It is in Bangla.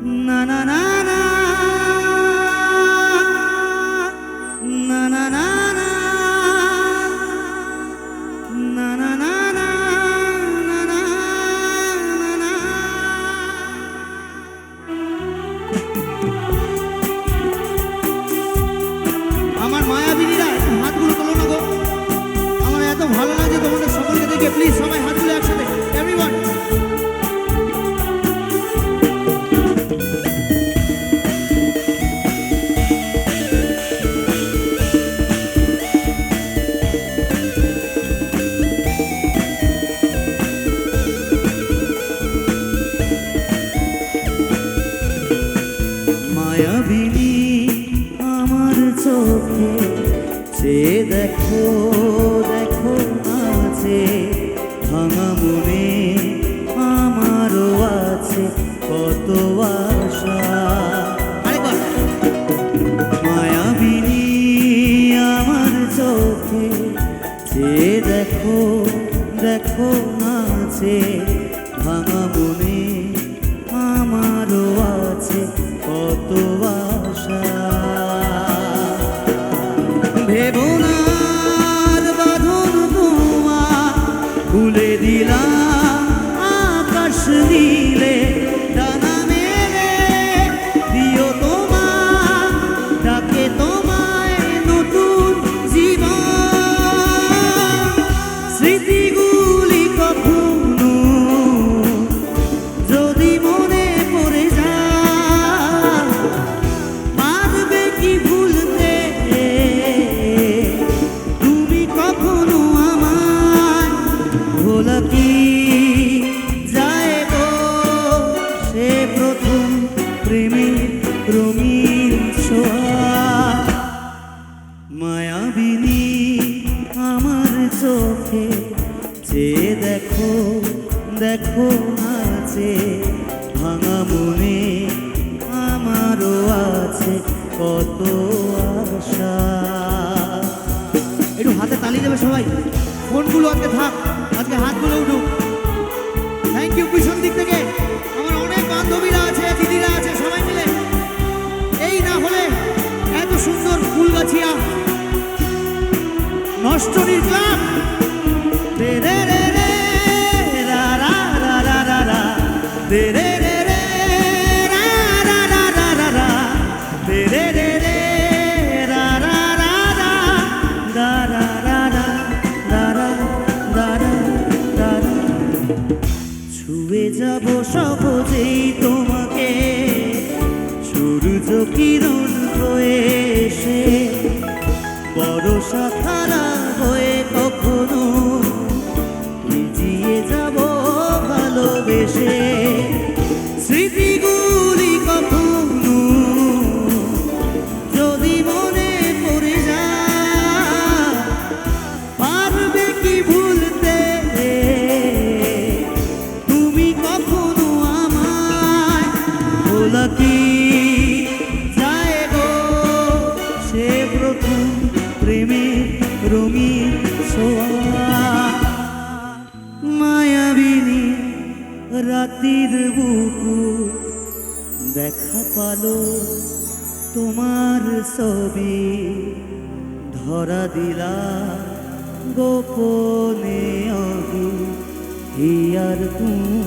না না না না না না না না না না না না না না। আমার মায়াবিনীরা হাতগুলো তোলো না গো, আমার এত ভালো লাগে তোমাদের সকলকে দেখে। প্লিজ সবাই হাতগুলো একসাথে, এভরিওয়ান। মায়াবিনী আমার চোখে চেয়ে দেখো দেখো আছে ভাঙা মনে আমারও আছে কত আশা। মায়াবিনী আমার চোখে চেয়ে দেখো দেখো আছে ভাঙা মনে আমারও আছে কত আশা। ভেবনার বাঁধন তোমা খুলে দিলাম আকাশ নীলে ডানা মেলে দিও তোমা ডাকে তোমায় নতুন জীবন। স্মৃতিগুলি কখনো যদি মনে পড়ে যায় পারবে কি ভুলতে তুমি কখনো আমায়। ভোলা কি যায় গো সে প্রথম প্রেমের রঙিন ছোঁয়া। মায়াবিনী আমার চোখে চেয়ে দেখো দেখো আছে ভাঙা মনে আমারও আছে কত আশা। একটু হাতে তালি দেবে সবাই, ফোনগুলো আজকে থাক, আজকে হাতগুলো উঠুক। থ্যাংক ইউ পিছন দিক থেকে আমার অনেক বান্ধবীরা আছে, দিদিরা আছে, সবাই মিলে। এই না হলে এত সুন্দর ফুলগাছিয়া নষ্টনীর ক্লাব রে রে রে রে রা রা রা রা রা রা রে রে রে রে রা রা রা রা রা রা রে রে রে রে রা রা রা রা রা রা রা রা রা রা রা রা রা। ছুঁয়ে যাব সহজেই তোমাকে সূর্য কিরণ হয়ে এসে বরষা ধারা হয়ে কখনো ভিজিয়ে যাব ভালোবেসে। স্মৃতিগুলি কখনো যদি মনে পড়ে যায় পারবে কি ভুলতে তুমি কখনো আমায়। ভোলা কি যায় গো সে প্রথম প্রেমের রঙিন ছোঁয়া। মায়াবিনী রাতির বুকু দেখা পালো তোমার ছবি ধরা দিলা গোপনে অগি হিয়ার তুমি।